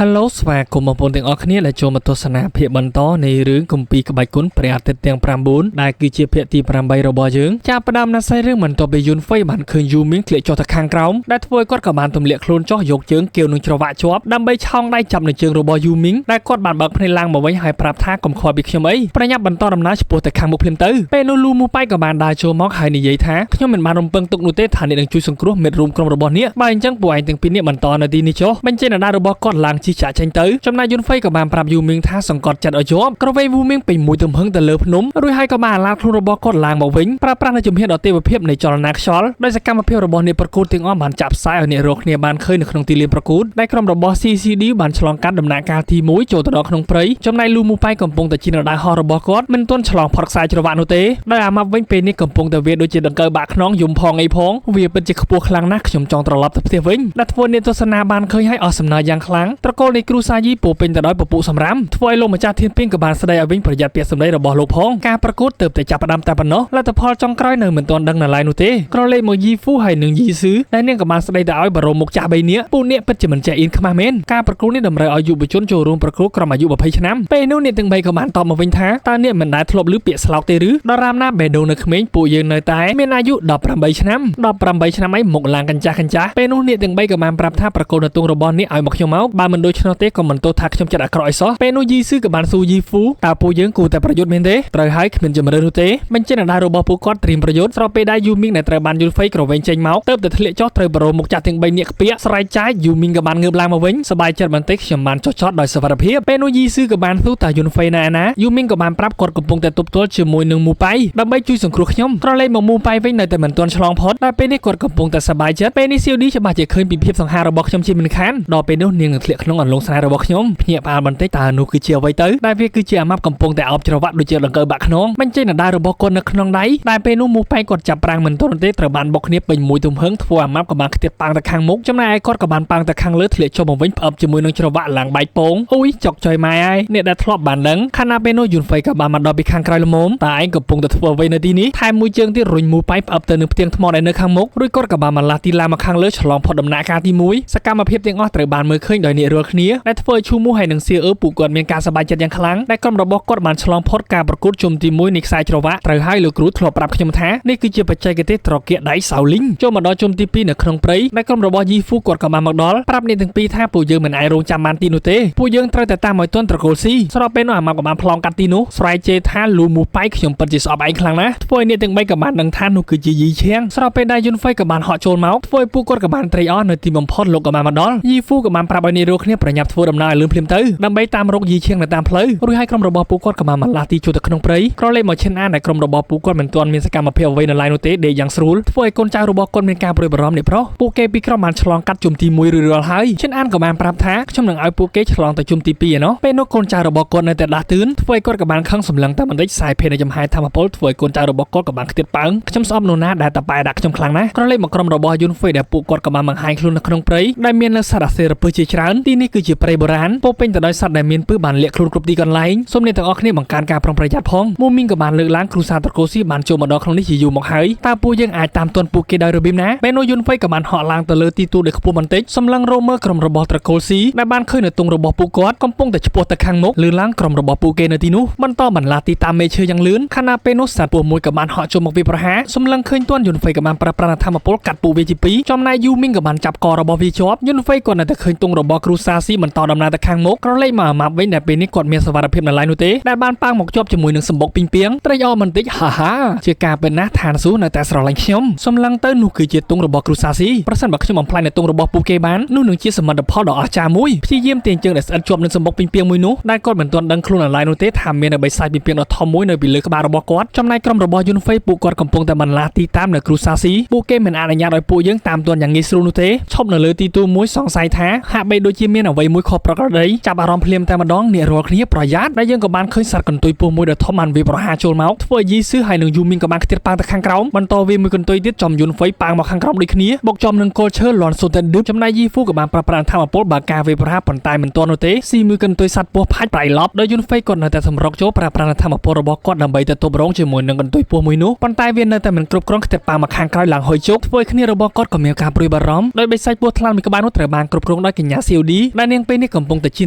Hello ស្វាគមន៍បងប្អូនទាំងអស់គ្នាដែលចូលមកទស្សនាភាគបន្តនៃរឿងគម្ពីរក្បាច់គុណព្រះអាទិត្យទាំង9ដែលគឺជាភាគទី8របស់យើងចាប់ផ្ដើមណាស់សាយរឿងបន្ទាប់ពីយូនហ្វេបានឃើញយូមីងធ្លាក់ចុះទៅខាងក្រោមដែលធ្វើឲ្យគាត់ក៏បានទម្លាក់ខ្លួនចុះយកជើងគាវនឹងច្រវាក់ជាប់ដើម្បីឆោងដៃចាប់នៅជើងរបស់យូមីងដែលគាត់បានបើកភ្នែកឡើងមកវិញហើយប្រាប់ថាកុំខ្វល់ពីខ្ញុំអីប្រញាប់បន្តដំណើរឆ្ពោះទៅខាងមុខភ្លាមទៅពេលនោះលូមូប៉ៃក៏បានដើរចូលមកហើយនិយាយថាខ្ញុំមិនបានរំពឹងទុកនោះទេថាអ្នកនឹងជួយសង្គ្រោះមិត្តរួមក្រុមរបស់អ្នកបើអញ្ចឹងពួកឯងទាំងពីរនាក់បន្តនៅទីនេះចុះបញ្ចេញដៅរបស់គាត់ឡើងជិះចាក់ចេញទៅចំណែកយូនហ្វេក៏បានប្រាប់យូមីងថាសង្កត់ចិត្តឲ្យជាប់ក្រវេយូមីងពេញមួយទំហឹងទៅលើភ្នំរួចហើយក៏បានអាឡាខ្លួនរបស់គាត់ឡើងមកវិញប្រើប្រាស់នូវជំហានដ៏ទេវភាពនៃចលនាខ្យល់ដោយសកម្មភាពរបស់អ្នកប្រកួតទាំងអស់បានចាប់ផ្សាយឲ្យអ្នករកគ្នាបានឃើញនៅក្នុងទីលានប្រកួតដែលក្រុមរបស់ CCD បានឆ្លងកាត់ដំណាក់កាលទី1ចូលទៅដល់ក្នុងព្រៃចំណែកលូមូប៉ៃកំពុងតែជិះនៅដៅហោះរបស់គាត់មិនទាន់ឆ្លងផុតខ្សែច្រវាក់នោះទេដោយអាម៉ាប់វិញពេលនេះកំពុងតែវាដូចជាដង្កូវបាក់ខ្នងយំផងអីផងវាពិតជាខ្ពស់ខ្លាំងណាស់ខ្ញុំចង់ត្រឡប់ទៅផ្ទះវិញដែលធ្វើអ្នកទស្សនាបានឃើញឲ្យអស់សំណើយ៉ាងខ្លាំងត្រកូលនៃគ្រូសាយីពោពេញទៅដោយពពួកសម្រាមធ្វើឲ្យលោកម្ចាស់ធានពីងក៏បានស្ដីឲ្យវិញប្រយ័ត្នពាក្យសម្ដីរបស់លោកផងការប្រកួតទើបតែចាប់ផ្ដើមតែប៉ុណ្ណោះលទ្ធផលចុងក្រោយនៅមិនទាន់ដឹងនៅឡើយនោះទេក្រឡេកមកយីហ្វូហើយនឹងយីស៊ឺដែលនាងក៏បានស្ដីទៅឲ្យបរោមុខចាស់3នាក់ពួកអ្នកពិតជាមិនចេះអៀនខ្មាស់មែនការប្រកួតនេះតម្រូវឲ្យយុវជនចូលរួមប្រកួតក្រុមអាយុ20ឆ្នាំពេលនោះអ្នកទាំង3ក៏បានតបមកវិញថាតើអ្នកមិនដែលធ្លាប់ឮពាក្យស្លោកទេឬដរាមណាបេដូនៅក្មេងពួកយើងនៅតែមានអាយុ18ឆ្នាំអីមុខឡើងកញ្ចាស់ពេលនោះអ្នកទាំង3ក៏បានប្រាប់ថាប្រកួតនៅទងរបស់អ្នកឲ្យមកខ្ញុំមកបើមិនដូច្នោះទេក៏មិនទោសថាខ្ញុំចិត្តអាក្រក់ឲ្យសោះពេលនោះយីស៊ឺក៏បានសួរយីហ្វូតើពួកយើងគួរតែប្រយុទ្ធមែនទេត្រូវហើយគ្មានជំរឿននោះទេបញ្ចេញដៅរបស់ពួកគាត់ត្រៀមប្រយុទ្ធស្របពេលដែលយូមីងដែលត្រូវបានយូហ្វេក្រវែងចេញមកទើបតែធ្លាក់ចុះត្រូវបរោមុខចាស់ទាំង3នាក់ខ្ពាក់ស្រែកចាយយូមីងក៏បានងើបឡើងមកវិញសប្បាយចិត្តបន្តិចខ្ញុំបានចុះចតដោយសុវត្ថិភាពពេលនោះយីស៊ឺក៏បានសួរតើយូហ្វេនៅឯណាយូមីងក៏បានប្រាប់គាត់កំពុងតែទប់ទល់ជាមួយនឹងមូប៉ៃដើម្បីជួយសង្គ្រោះខ្ញុំក្រឡេកមកមូប៉ៃវិញនៅតែមិនទាន់ឆ្លងផុតដល់ពេលនេះគាត់កំពុងតែសប្បាយចិត្តពេលនេះសៀវឌីច្បាស់ជាឃើញពីភាពសង្ហារបស់ខ្ញុំជាមិនខានដល់ពេលនោះនាងនឹងធ្លាក់ក្នុងអន្លង់ស្នេហ៍របស់ខ្ញុំភ្ញាក់ផ្អើលបន្តិចតើនោះគឺជាអ្វីទៅដែលវាគឺជាអាម៉ាប់កំពុងតែអោបច្រវាក់ដូចជាដង្កូវបាក់ខ្នងបញ្ចេញដៅរបស់គាត់នៅក្នុងដៃដែលពេលនោះមូប៉ៃគាត់ចាប់ប្រាំងមិនទាន់ទេត្រូវបានបុកគ្នាពេញមួយទំហឹងធ្វើអាម៉ាប់ក៏បានខ្ទាតប៉ាងទៅខាងមុខចំណែកឯគាត់ក៏បានប៉ាងទៅខាងលើធ្លាក់ចុះមកវិញផ្អឹបជាមួយនឹងច្រវាក់ឡើងបែកពងអូយចុកចុយម៉ែហើយអ្នកដែលធ្លាប់បានដឹងខណៈពេលនោះយូនហ្វេក៏បានមកដល់ពីខាងក្រៅល្មមតែឯងកំពុងតែធ្វើអ្វីនៅទីនេះថែមមួយជើងទៀតរុញមូប៉ៃផ្អឹបទៅនឹងផ្ទាំងថ្មដែលនៅខាងមុខរួចគាត់ក៏បានបន្លាស់ទីឡាមកខាងលើឆ្លងផុតដំណាក់កាលទី1សកម្មភាពទាំងអស់ត្រូវបានមើលឃើញដោយអ្នករាល់គ្នាដែលធ្វើឲ្យឈូមូហើយនឹងសៀអឺពួកគាត់មានការសប្បាយចិត្តយ៉ាងខ្លាំងដែលក្រុមរបស់គាត់បានឆ្លងផុតការប្រកួតជុំទី1នៃខ្សែច្រវាក់ត្រូវហើយលោកគ្រូធ្លាប់ប្រាប់ខ្ញុំថានេះគឺជាបច្ចេកទេសត្រគាកដៃសៅលីងចូលមកដល់ជុំទី2នៅក្នុងព្រៃដែលក្រុមរបស់យីហ្វូគាត់ក៏បានមកដល់ប្រាប់អ្នកទាំងពីរថាពួកយើងមិនអាចរងចាំបានទីនោះទេពួកយើងត្រូវតែតាមឲ្យទាន់ត្រកូលស៊ីស្របពេលនោះអាម៉ាប់ក៏បានប្លង់កាត់ទីនោះស្រែកជេរថាលូមូប៉ៃខ្ញុំពិតជាស្អប់ឯងខ្លាំងណាស់ធ្វើឲ្យអ្នកទាំង3ក៏បានដឹងថានោះគឺជាយីឈៀងស្របពេលដែលយូនហ្វេក៏បានហក់ចូលមកធ្វើឲ្យពួកគាត់ក៏បានត្រេកអរនៅទីបំផុតលោកក៏បានមកដល់យីហ្វូក៏បានប្រាប់ឲ្យអ្នករកគ្នាប្រញាប់ធ្វើដំណើរឲ្យលឿនភ្លាមទៅដើម្បីតាមរកយីឈៀងនៅតាមផ្លូវរួចហើយក្រុមរបស់ពួកគាត់ក៏បានបន្លាស់ទីចូលទៅក្នុងព្រៃក្រឡេកមកឈិនអានដែលក្រុមរបស់ពួកគាត់មិនទាន់មានសកម្មភាពអ្វីនៅឡើយនោះទេដេកយ៉ាងស្រួលធ្វើឲ្យកូនចៅរបស់គាត់មានការព្រួយបារម្ភនេះប្រុសពួកគេពីរក្រុមបានឆ្លងកាត់ជុំទី1រួចរាល់ហើយឈិនអានក៏បានប្រាប់ថាខ្ញុំនឹងឲ្យពួកគេឆ្លងទៅជុំទី2ឯណោះពេលនោះកូនចៅរបស់គាត់នៅតែដាស់តឿនធ្វើឲ្យគាត់ក៏បានខឹងសម្លឹងតែបន្តិចខ្សែភេទនៃចំហាយធម្មពលធ្វើឲ្យកូនចៅរបស់គាត់ក៏បានខ្ទាតប៉ើងខ្ញុំស្អប់នរណាដែលតប៉ែដាក់ខ្ញុំខ្លាំងណាស់ក្រឡេកមកក្រុមរបស់យូនហ្វេដែលពួកគាត់ក៏បានបង្ហាញខ្លួននៅក្នុងព្រៃដែលមាននៅសត្វអាសេរពឹសជាច្រើនទីនេះគឺជាព្រៃបុរាណពោពេញទៅដោយសត្វដែលមានពឹសបានលាក់ខ្លួនគ្រប់ទីកន្លែងសូមអ្នកទាំងអស់គ្នាបង្កើនការប្រុងប្រយ័ត្នផងមូមីងក៏បានលើកឡើងគ្រូសាត្រកូស៊ីបានចូលមកដល់ក្នុងនេះជាយូរមកហើយតើពួកយើងអាចតាមទាន់ពួកគេដោយរបៀបណាពេលនោះយូនហ្វេក៏បានហក់ឡើងទៅលើទីទួលដែលខ្ពស់បន្តិចសម្លឹងរមើក្រុមរបស់ត្រកូលស៊ីដែលបានឃើញនៅទងរបស់ពួកគាត់កំពុងតែឆ្ពោះទៅខាងមុខលឿនឡើងក្រុមរបស់ពួកគេនៅទីនោះបន្តបន្លាស់ទីតាមមេឈើយ៉ាងលឿនខណៈពេលនោះសត្វពស់មួយក៏បានហក់ចូលមកវាប្រហារសម្លឹងឃើញទាន់យូនហ្វេក៏បានប្រើប្រាស់ធម្មពលកាត់ពួកវាជាពីរចំណែកយូមីងក៏បានចាប់ករបស់វាជាប់យូនហ្វេគាត់នៅតែឃើញទងរបស់គ្រូសាស៊ីបន្តដំណើរទៅខាងមុខក្រឡេកមកអាម៉ាប់វិញដែលពេលនេះគាត់មានសវត្ថិភាពនៅឡើយនោះទេដែលបានប៉ាងមកជាប់ជាមួយនឹងសម្បុកពីងពីងត្រេកអរបន្តិចហាហាជាការពិតណាស់ឋានសួគ៌នៅតែស្រឡាញ់ខ្ញុំសម្លឹងទៅនោះគឺជាទងរបស់គ្រូសាស៊ីប្រសិនបើខ្ញុំបំផ្លាញនៅទងរបស់ពួកគេបាននោះនឹងជាសមិទ្ធផលដ៏អស្ចារ្យមួយព្យាយាមទាញជើងដែលស្អិតជាប់នឹងសម្បុកពីងពីងមួយនោះដែលគាត់មិនទាន់ដឹងខ្លួននៅឡើយនោះទេថាមានអ្វីសាច់ពីងពីងដ៏ធំមួយនៅពីលើក្បាលរបស់គាត់ចំណែកក្រុមរបស់យូនហ្វេពួកគាត់កំពុងតែបន្លាស់ទីតាមនៅគ្រូសាស៊ីពួកគេមិនអនុញ្ញាតឲ្យពួកយើងតាមទាន់យ៉ាងងាយស្រួលនោះទេឈប់នៅលើទីទួលមួយសង្ស័យថាហាក់បីដូចជាមានអ្វីមួយខុសប្រក្រតីចាប់អារម្មណ៍ភ្លាមតែម្ដងអ្នករាល់គ្នាប្រយ័ត្នដែលយើងក៏បានឃើញសត្វកន្ទុយពស់មួយដ៏ធំបានវាប្រហារចូលមកធ្វើឲ្យយីស៊ឺហើយនឹងយូមីងក៏បានខ្ទាតប៉ាងទៅខាងក្រោមបន្តវាមួយកន្ទុយទៀតចំយូនហ្វេប៉ាងមកខាងក្រោមដូចគ្នាបុកចំនឹងគល់ឈើលាន់សូនតែឌឹបចំណែកយីហ្វូក៏បានប្រើប្រាស់ធម្មពលបើការវាប្រហារប៉ុន្តែមិនទាន់នោះទេស៊ីមួយកន្ទុយសត្វពស់ផាច់ប្រៃឡប់ដោយយូនហ្វេគាត់នៅតែសម្រុកចូលប្រើប្រាស់ធម្មពលរបស់គាត់ដើម្បីទៅទប់រងជាមួយនឹងកន្ទុយពស់មួយនោះប៉ុន្តែវានៅតែមិនគ្រប់គ្រាន់ខ្ទាតប៉ាងមកខាងក្រោយឡើងហុយជោគធ្វើឲ្យគ្នារបស់គាត់ក៏មានការព្រួយបារម្ភដោយបិសាចពស់ថ្លាន់មួយក្បាលនោះត្រូវបានគ្រប់គ្រងដោយកញ្ញាសៀវឌី ដែលនាងពេលនេះកំពុងតែជិះ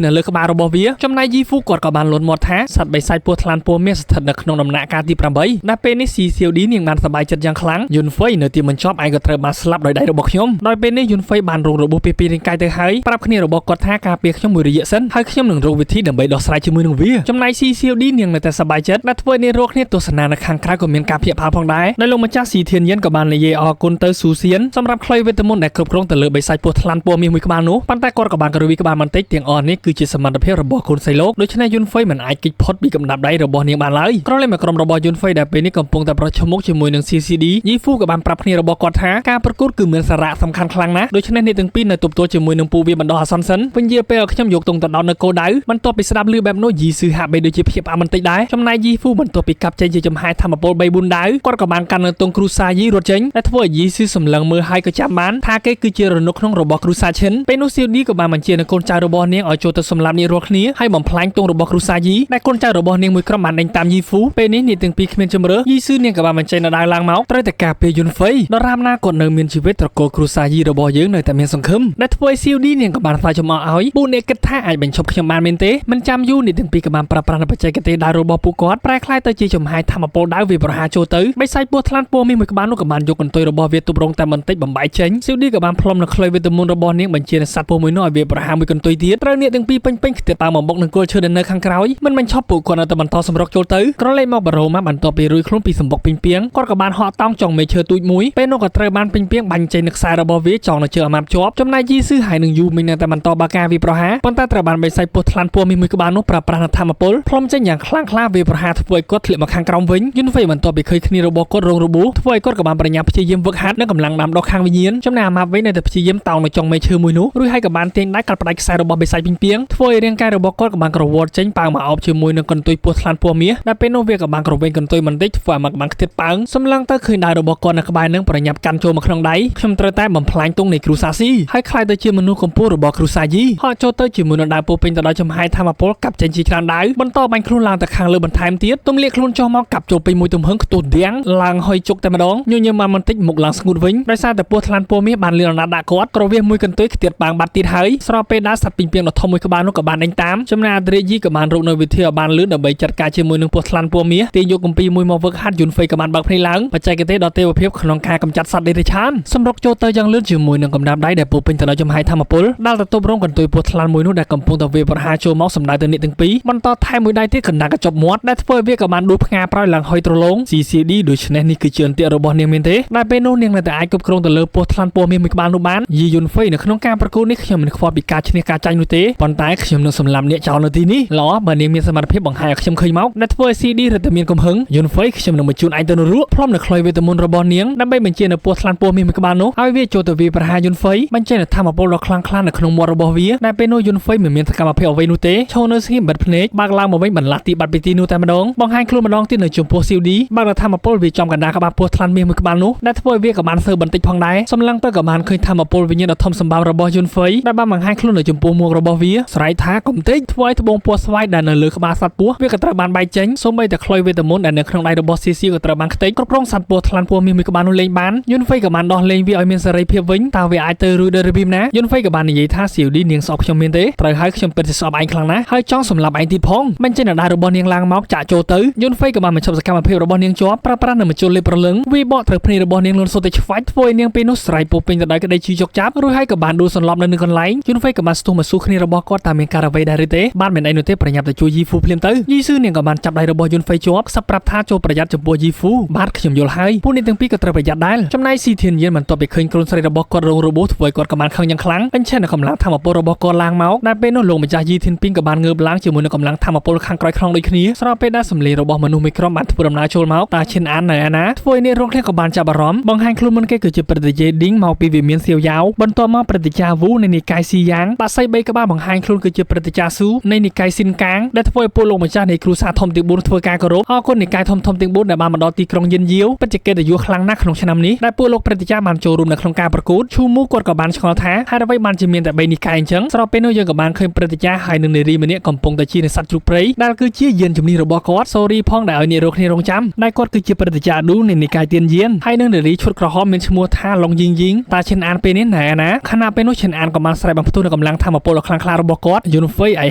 នៅលើក្បាលរបស់វាចំណែកយីហ្វូគាត់ក៏បានលន់មាត់ថាសត្វបិសាចពស់ថ្លាន់ពណ៌មាសស្ថិតនៅក្នុងដំណាក់កាលទី8ដែលពេលនេះស៊ីសៀវឌីនាងបានសប្បាយចិត្តយ៉ាងខ្លាំងយុនហ្វៃនៅទីបញ្ចប់ឯងក៏ត្រូវបានស្លាប់ដោយដៃរបស់ខ្ញុំដោយពេលនេះយុនហ្វៃបានរងរបួសពីរាងកាយទៅហើយប្រាប់គ្នារបស់គាត់ថាការពារខ្ញុំមួយរយៈសិនហើយខ្ញុំនឹងរកវិធីដើម្បីដោះស្រាយជាមួយនឹងវាចំណែកស៊ីសៀវឌីនាងនៅតែសប្បាយចិត្តដែលធ្វើនេះរកគ្នាទស្សនានៅខាងក្រៅក៏មានការភ្ញាក់ផ្អើលផងដែរដោយលោកម្ចាស់ស៊ីធានយិនក៏បាននិយាយអរគុណទៅស៊ូសៀនសម្រាប់ខ្លីវេទមន្តដែលគ្រប់គ្រងទៅលើបិសាចពស់ថ្លាន់ពណ៌មាសមួយក្បាលនោះប៉ុន្តែគាត់ក៏បានក្រវីក្បាលបន្តិចទាំងអស់នេះគឺជាសមត្ថភាពរបស់កូនសៃលោកដូច្នេះយុនហ្វៃមិនអាចគេចផុតពីកំដាប់ដៃរបស់នាងបានឡើយក្រោយមកក្រុមរបស់យុនហ្វៃដែលពេលនេះកំពុងតែប្រឈមមុខជាមួយនឹង CCD យីហ្វូក៏បានប្រាប់គ្នារបស់គាត់ថាការប្រកួតគឺមានសារៈសំខាន់ខ្លាំងណាស់ដូច្នេះអ្នកទាំងពីរនៅទប់ទល់ជាមួយនឹងពូវាបណ្ដោះអាសន្នសិនវិញយាពេលខ្ញុំយកទងទៅដោតនៅគោលដៅបន្ទាប់ពីស្ដាប់ឮបែបនោះយីស៊ឺហាក់បីដូចជាភ្ញាក់ផ្អើលបន្តិចដែរចំណែកយីហ្វូបន្ទាប់ពីកាប់ចេញជាចំហាយធម្មពល3 4ដាវគាត់ក៏បានកាន់នៅទងគ្រូសាយីរត់ចេញដែលធ្វើឲ្យយីស៊ឺសម្លឹងមើលហើយក៏ចាំបានថាគេគឺជារនុកក្នុងរបស់គ្រូសាឈិនពេលនោះសៀវឌីក៏បានបញ្ជានៅកូនចៅរបស់នាងឲ្យចូលទៅសម្លាប់នាងរាល់គ្នាហើយបំផ្លាញទងរបស់គ្រូសាយីដែលកូនចៅរបស់នាងមួយក្រុមបានដេញតាមយីហ្វូពេលនេះនាងទាំងពីរគ្មានជំរឿយីស៊ឺនាងក៏បានបញ្ចេញនៅដើរឡើងមកត្រូវតែការពារយុនហ្វៃដរាបណាគាត់នៅមានជីវិតត្រកូលគ្រូសាយីរបស់យើងនៅតែមានសង្ឃឹមដែលធ្វើឲ្យសៀវឌីនាងក៏បានផ្លាយចំអកឲ្យពូអ្នកគិតថាអាចបញ្ឈប់ខ្ញុំបានមែនទេមិនចាំយូរនាងទាំងពីរក៏បានប្រើប្រាស់បច្ចេកទេសដើររបស់ពួកគាត់ប្រែក្លាយទៅជាចំហាយធម្មពលដើរវាប្រហារចូលទៅបិសាចពស់ថ្លាន់ពណ៌មាសមួយក្បាលនោះក៏បានយកកន្ទុយរបស់វាទប់រងតែបន្តិចបំបែកចេញសៀវឌីក៏បានផ្លុំនៅខ្លីវេទមន្តរបស់នាងបញ្ជាសត្វពស់មួយនោះឲ្យវាប្រហារមួយកន្ទុយទៀតត្រូវនាងទាំងពីរពេញខ្ទាតតាមមកនឹងគល់ឈើដែលនៅខាងក្រោយមិនបញ្ឈប់ពួកគាត់នៅតែបន្តសម្រុកចូលទៅក្រឡេកមកបារ៉ូម៉ាបន្ទាប់ពីរួយខ្លួនពីសម្បុកពីងពីងគាត់ក៏បានហក់តោងចង់មេឈើទូចមួយពេលនោះក៏ត្រូវបានពីងពីងបាញ់ចេញនឹងខ្សែរបស់វាចង់នៅជើងអាម៉ាប់ជាប់ចំណែកយីស៊ឺហើយនឹងយូមីងនៅតែបន្តបាការវាប្រហារប៉ុន្តែត្រូវបានបិសាចពស់ថ្លាន់ពណ៌មាសមួយក្បាលនោះប្រើប្រាស់ធម្មពលផ្លុំចេញយ៉ាងខ្លាំងក្លាវាប្រហារធ្វើឲ្យគាត់ធ្លាក់មកខាងក្រោមវិញយុនហ្វៃបន្ទាប់ពីឃើញគ្នារបស់គាត់រងរបួសធ្វើឲ្យគាត់ក៏បានបញ្ញាព្យាយាមវឹកហាត់និងកម្លាំងដាំដុះខាងវិញ្ញាណចំណែកអាម៉ាប់វិញនៅតែព្យាយាមតោងនៅចុងមេឈើមួយនោះរួចហើយក៏បានទាញដៃកាត់ផ្ដាច់ខ្សែរបស់បិសាចពីងពីងធ្វើឲ្យរាងកាយរបស់គាត់ក៏បានក្រវល់ចេញប៉ាងមកអោបជាមួយនឹងកន្ទុយពស់ថ្លាន់ពណ៌មាសដែលពេលនោះវាក៏បានក្រវែងកន្ទុយបន្តិចធ្វើឲ្យមកបានខ្ទាតប៉ាងសម្លឹងទៅឃើញដៃរបស់គាត់នៅក្បែរនឹងប្រញាប់កាន់ចូលមកក្នុងដៃខ្ញុំត្រូវតែបំផ្លាញទង់នៃគ្រូសាស៊ីហើយខ្លាយទៅជាមនុស្សកម្ពស់របស់គ្រូសាយីហក់ចូលទៅជាមួយនឹងដៃពោពេញទៅដោយចំហាយធម្មពលកាប់ចេញជាច្រើនដៅបន្តបាញ់ខ្លួនឡើងទៅខាងលើបន្ថែមទៀតទំលាក់ខ្លួនចុះមកកាប់ចូលពេញមួយទំហឹងខ្ទុះដៀងឡើងហុយជុកតែម្ដងញញឹមមកបន្តិចមុខឡើងស្ងួតវិញដោយសារតែពស់ថ្លាន់ពណ៌មាសបានលឿនអណ្ដាតដាក់គាត់ក្រវៀសមួយកន្ទុយខ្ទាតប៉ាងបាត់ទៀតហើយស្របពេលដែលសត្វពីងពីងដ៏ធំមួយក្បាលនោះក៏បានដេញតាមចំណែកអាដ្រេយីក៏បានរកនៅវិធីឲ្យបានលឿនដើម្បីចាត់ការជាមួយនឹងពស់ថ្លាន់ពណ៌មាសទាញយកកំពីមួយមកវឹកហាត់យុនហ្វៃក៏បានបើកភ្នែកឡើងបច្ចេកទេសដ៏ទេវភាពក្នុងការកម្ចាត់សត្វដេរឆានសម្រុកចូលទៅយ៉ាងលឿនជាមួយនឹងកំណាប់ដៃដែលពោពេញទៅដោយចំហាយធម្មពលដែលទៅទប់រងកន្ទុយពស់ថ្លាន់មួយនោះដែលកំពុងតែវាប្រហារចូលមកសម្ដៅទៅអ្នកទាំងពីរបន្តថែមមួយដៃទៀតកណ្ដាលកញ្ចប់មាត់ដែលធ្វើឲ្យវាក៏បានដួលផ្ងាប្រោយឡើងហុយត្រឡង CCD ដូច្នេះនេះគឺជាអន្ទាក់របស់នាងមែនទេដែលពេលនោះនាងនៅតែអាចគ្រប់គ្រងទៅលើពស់ថ្លាន់ពណ៌មាសមួយក្បាលនោះបានយីយុនហ្វៃនៅក្នុងការប្រកួតនេះខ្ញុំមិនខ្វល់ពីការឈ្នះការចាញ់នោះទេប៉ុន្តែខ្ញុំនឹងសម្លាប់អ្នកចោលនៅទីនេះល្អបើនាងមានសមត្ថភាពបង្ហាញឲ្យខ្ញុំឃើញមកដែលធ្វើឲ្យ CD រឹតតែមានកំហឹងយុនហ្វៃខ្ញុំនឹងបញ្ជូនឯងទៅនរកផ្លុំនៅខ្លីវេទមន្តរបស់នាងដើម្បីបញ្ជានៅពស់ថ្លាន់ពណ៌មាសមួយក្បាលនោះឲ្យវាចូលទៅវាប្រហារយុនហ្វៃបញ្ចេញនូវធម្មពលដ៏ខ្លាំងក្លានៅក្នុងមាត់របស់វាដែលពេលនោះយុនហ្វៃមិនមានសកម្មភាពអ្វីនោះទេឈរនៅស្ងៀមបិទភ្នែកបើកឡើងមកវិញបន្លាស់ទីបាត់ពីទីនោះតែម្ដងបង្ហាញខ្លួនម្ដងទៀតនៅចំពោះ CD បើកធម្មពលវាចំកណ្ដាលក្បាលពស់ថ្លាន់មាសមួយក្បាលនោះដែលធ្វើឲ្យវាក៏បានសើបន្តិចផងដែរសម្លឹងទៅក៏បានឃើញធម្មពលវិញ្ញាណដ៏ធំសម្បើមរបស់យុនហ្វៃដែលបានបង្ហាញខ្លួននៅចំពោះមុខរបស់វាស្រែកថាកុំតិចធ្វើឲ្យត្បូងពណ៌ស្វាយដែលនៅលើក្បាលសត្វពស់វាក៏ត្រូវបានបែកចេញសូម្បីតែខ្លុយវេទមន្តដែលនៅក្នុងដៃរបស់ CC ក៏ត្រូវបានខ្ទេចគ្រប់គ្រងសត្វពស់ថ្លាន់ពណ៌មាសមួយក្បាលនោះលេងបានយុនហ្វៃក៏បានដោះលែងវាឲ្យមានសេរីភាពវិញតើវាអាចទៅរួចដោយរបៀបណាយុនហ្វៃក៏បាននិយាយថា COD នាងស្អប់ខ្ញុំមែនទេត្រូវហើយខ្ញុំពិតជាស្អប់ឯងខ្លាំងណាស់ហើយចង់សម្លាប់ឯងទៀតផងមិនចេញដៃរបស់នាងឡើងមកចាក់ចូលទៅយុនហ្វៃក៏បានបញ្ឈប់សកម្មភាពរបស់នាងជាប់ប្រើប្រាស់នៅមជ្ឈលេបប្រលឹងវាបកត្រូវភ្នែករបស់នាងលន់សុទ្ធតែឆ្វាច់ធ្វើឲ្យនាងពេលនោះស្រែកពោពេញទៅដោយក្តីជឿជោគចាប់រួចហើយក៏បានដួលសន្លប់នៅនឹងកន្លែងយុនហ្វៃក៏បានស្ទុះមកស៊ូគ្នារបស់គាត់តាមមានការអ្វីដែរទេបានមិនអីនោះទេប្រញាប់ទៅជួយយីហ្វូភ្លាមទៅយីស៊ឺនាងក៏បានចាប់ដៃរបស់យុនហ្វៃជាប់ខ្សឹបប្រាប់ថាចូលប្រយ័ត្នចំពោះយីហ្វូបាទខ្ញុំយល់ហើយពួកនេះទាំងពីរក៏ត្រូវប្រយ័ត្នដែរចំណែកស៊ីធានយិនបន្ទាប់ពីឃើញខ្លួនស្រីរបស់គាត់រងរបួសធ្វើឲ្យគាត់ក៏បានខឹងយ៉ាងខ្លាំងអញ្ចឹងកម្លាំងធម្មពលរបស់គាត់ឡើងមកដែលពេលនោះលោកម្ចាស់យីធានពីងក៏បានងើបឡើងជាមួយនឹងកម្លាំងធម្មពលខាងក្រោយខ្នងដូចគ្នាស្របពេលដែលសម្លេងរបស់មនុស្សមួយក្រុមបានធ្វើដំណើរចូលមកតាឈិនអាននៅឯណាធ្វើឲ្យអ្នករងគ្នាក៏បានចាប់អារម្មណ៍បង្ហាញខ្លួនមុនគេគឺជាព្រឹទ្ធាយាយឌីងមកពីវិមានសៀវយ៉ាវបន្ទាប់មកព្រឹទ្ធាចារ្យវូនៃនិកាយស៊ីយ៉ាងបាក់សៃ3ក្បាលបង្ហាញខ្លួនគឺជាព្រឹទ្ធាចារ្យស៊ូនៃនិកាយស៊ីនកាងដែលធ្វើឲ្យពួកលោកម្ចាស់នៃគ្រូសាធំទាំង4ធ្វើការគោរពអរគុណនិកាយធំទាំង4ដែលបានមកដល់ទីក្រុងយិនយាវពិតជាកិត្តិយសខ្លាំងណាស់ក្នុងឆ្នាំនេះដែលពួកលោកព្រឹទ្ធាចារ្យបានចូលរួមនៅក្នុងការប្រកួតឈូមូគាត់ក៏បានឆ្ងល់ថាហេតុអ្វីបានជាមានតែ3និកាយអញ្ចឹងស្របពេលនោះយើងក៏បានឃើញព្រឹទ្ធាចារ្យហើយនឹងនារីម្នាក់កំពុងតែជានៅសត្វជ្រូកព្រៃដែលគឺជាយានជំនិះរបស់គាត់សូរីផងដែលឲ្យអ្នករកគ្នារងចាំដែលគាត់គឺជាព្រឹទ្ធាចារ្យឌូនៃនិកាយទៀនយានហើយនឹងនារីឈុតក្រហមមានឈ្មោះថាឡុងយីងតាឈិនអានពេលនេះណែណាខណៈពេលនោះឈិនអានក៏បានស្រែកបំផ្ទុះនៅ កម្លាំងធម្មពលខ្លាំងក្លារបស់គាត់យូនហ្វេឲ្យ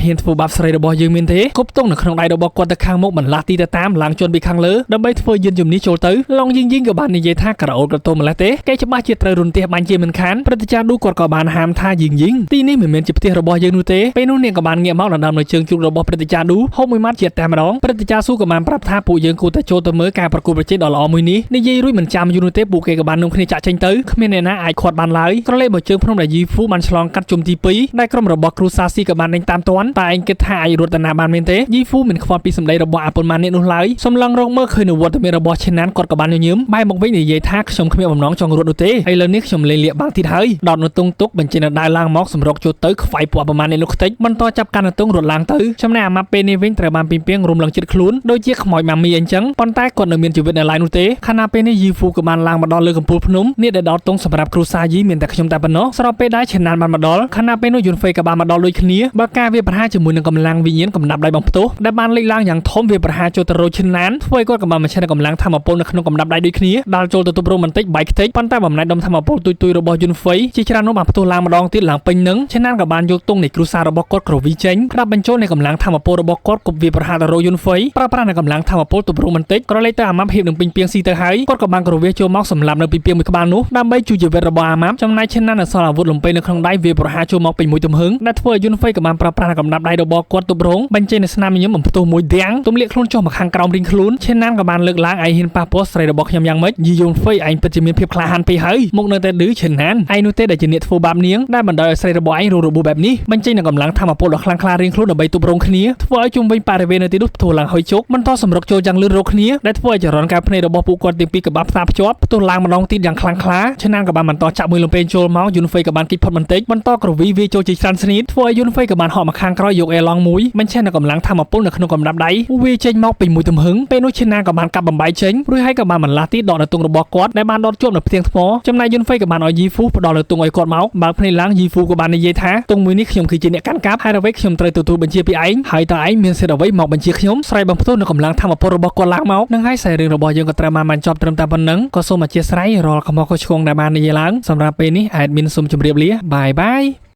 ហ៊ានធ្វើបាបស្រីរបស់យើងមានទេគប់ទងនៅក្នុងដៃរបស់គាត់ទៅខាងមុខបន្លាស់ទីទៅតាមឡើងជន់ពីខាងលើដើម្បីធ្វើយានជំនិះចូលទៅឡងយីងក៏បាននិយាយថាក្រអូតក្រទោម្លេះទេគេច្បាស់ជាត្រូវរុនទះបាញ់ជាមិនខានព្រឹត្តិការណ៍ឌូគាត់ក៏បានហាមថាយីងទីនេះមិនមែនជាផ្ទះរបស់យើងនោះទេពេលនោះនាងក៏បានងាកមកដណ្ដើមនៅជើងជ្រូករបស់ព្រឹត្តិការណ៍ឌូហូបមួយម៉ាត់ជាតែម្ដងព្រឹត្តិការណ៍ស៊ូក៏បានប្រាប់ថាពួកយើងគួរតែចូលទៅមើលការប្រកួតប្រជែងដ៏ល្អមួយនេះនិយាយរួចមិនចាំយូរនោះទេពួកគេក៏បាននាំគ្នាចាក់ចេញទៅគ្មានអ្នកណាអាចខាត់បានឡើយក្រឡេកមកជើងភ្នំដែលយីហ្វូបានឆ្លងកាត់ជុំទី2ដែលក្រុមរបស់គ្រូសាស៊ីក៏បានដេញតាមទាន់តែឯងគិតថាអាចរត់តាណាបានមែនទេយីហ្វូមិនខ្វល់ពីសម្ដីរបស់អាប៉ុនម៉ានេះនោះឡើយសម្លឹងរងមើលឃើញនៅវត្តមានរបស់ឈិនណានគាត់ក៏បានញញឹមបែរមកវិញនិយាយថាខ្ញុំគ្មានបំណងចង់រត់នោះទេឥឡូវនេះខ្ញុំលេងលាកបាំងទៀតហើយដតនៅទងទុកបញ្ចេញដើរឡើងមកសម្រុកចូលទៅខ្វាយពួកប្រមាណនេះនោះខ្ទេចបន្តចាប់កាន់នៅទងរត់ឡើងទៅចំណែកអាម៉ាប់ពេលនេះវិញត្រូវបានពីពីងរំលងចិត្តខ្លួនដូចជាខ្មោចម៉ាមីអញ្ចឹងប៉ុន្តែគាត់នៅមានជីវិតនៅឡើយនោះទេខណៈពេលនេះយីហ្វូក៏បានឡើងមកដល់លើកំពូលភ្នំនេះដែលដតទងសម្រាប់គ្រូសាយីមានតែខ្ញុំតែប៉ុណ្ណោះស្របពេលដែលឈិនណានបានមកដល់ខណៈពេលនោះយូនហ្វេក៏បានមកដល់ដូចគ្នាបើការវាប្រហារជាមួយនឹងកម្លាំងវិញ្ញាណកំណាប់ដៃបងផ្ទោះដែលបានលេចឡើងយ៉ាងធំវាប្រហារចូលទៅរកឈិនណានធ្វើឲ្យគាត់ក៏បានបញ្ចេញកម្លាំងធម្មពលនៅក្នុងកំណាប់ដៃដូចគ្នាដាល់ចូលទៅទប់រំបន្តិចបែកខ្ទេចប៉ុន្តែបំណែកដុំធម្មពលទុយរបស់យូនហ្វេជាច្រើននោះបានផ្ទុះឡើងម្ដងទៀតឡើងពេញនឹងឈិនណានក៏បានយកទងនៃគ្រូសារបស់គាត់ក្រវីចេញក្តាប់បញ្ចូលនៃកម្លាំងធម្មពលរបស់គាត់គប់វាប្រហារទៅរកយូនហ្វេប្រើប្រាស់នៅកម្លាំងធម្មពលទប់រំបន្តិចក្រឡេកទៅអាម៉ាប់ហៀបនឹងពេញពីងស៊ីទៅហើយគាត់ក៏បានក្រវីចូលមកសម្លាប់នៅពីពីងមួយក្បាលនោះដើម្បីជួយជីវិតរបស់អាម៉ាប់ចំណែកឈិនណាននៅសល់អាវុធលំពេនៅក្នុងដៃវាប្រហារចូលមកពេញមួយទំហឹងដែលធ្វើឲ្យយូនហ្វេក៏បានប្រើប្រាស់កំណាប់ដៃរបស់គាត់ទប់រងបញ្ចេញនៅស្នាមញញឹមបំផ្ទុះមួយទាំងទម្លាក់ខ្លួនចុះមកខាងក្រោមរៀងខ្លួនឈិនណានក៏បានលើកឡើងឯងហ៊ានប៉ះពាល់ស្រីរបស់ខ្ញុំយ៉ាងម៉េចយីយូនហ្វេឯងពិតជាមានភាពក្លាហានពេកហើយមកនៅតែឌឺឈិនណានឯងនោះទេដែលជាអ្នកធ្វើបាបនាងដែលបណ្ដោយឲ្យស្រីរបស់ឯងរងរបួសបែបនេះបញ្ចេញនៅកម្លាំងធម្មពលដ៏ខ្លាំងក្លារៀងខ្លួនដើម្បីទប់រងគ្នាធ្វើឲ្យជុំវិញបរិវេណនៅទីនោះផ្ទុះឡើងហុយជោគបន្តសម្រុកចូលយ៉ាងលឿនរកគ្នាដែលធ្វើឲ្យចរន្តការភ្នែករបស់ពួកគាត់ទាំងពីរក៏បានផ្សារភ្ជាប់ផ្ទុះឡើងម្ដងទៀតយ៉ាងខ្លាំងក្លាឈិនណានក៏បានបន្តចាក់មួយលំពេងចូលមកយូនហ្វេក៏បានគិតផុតបន្តិចបន្តក្រវីវាចូលជាច្រើនស្នៀតធ្វើឲ្យយូនហ្វេក៏បានហក់មកខាងក្រោយយកអេឡង់មួយបញ្ចេញនៅកម្លាំងធម្មពលនៅក្នុងកម្រាប់ដៃវាចេញមកពេញមួយទំហឹងពេលនោះឈិនណានក៏បានកាប់បំបីចេញរួចហើយក៏បានបន្លាស់ទីដកនៅទងរបស់គាត់ដែលបានដតជាប់នៅផ្ទាំងថ្មចំណែកយូនហ្វេក៏បានឲ្យយីហ្វូផ្ដល់នៅទងឲ្យគាត់មកបើកភ្នែកឡើងយីហ្វូក៏បាននិយាយថាទងមួយនេះខ្ញុំគឺជាអ្នកកាន់កាប់ហើយអ្វីខ្ញុំត្រូវទទួលបញ្ជាពីឯងហើយតើឯងមានសិទ្ធិអ្វីមកបញ្ជាខ្ញុំស្រ័យបំផ្ទុះនៅកម្លាំងធម្មពលរបស់គាត់ឡើងមកនឹងហើយខ្សែរឿងរបស់យើងក៏ត្រូវបានចប់ត្រឹមតែប៉ុណ្្នឹងក៏សូមអធិស្ឋានរាល់ខមខុសឆ្គងដែលបាននិយាយឡើងសម្រាប់ពេលនេះអេដមីនសូមជម្រាបលាបាយបាយ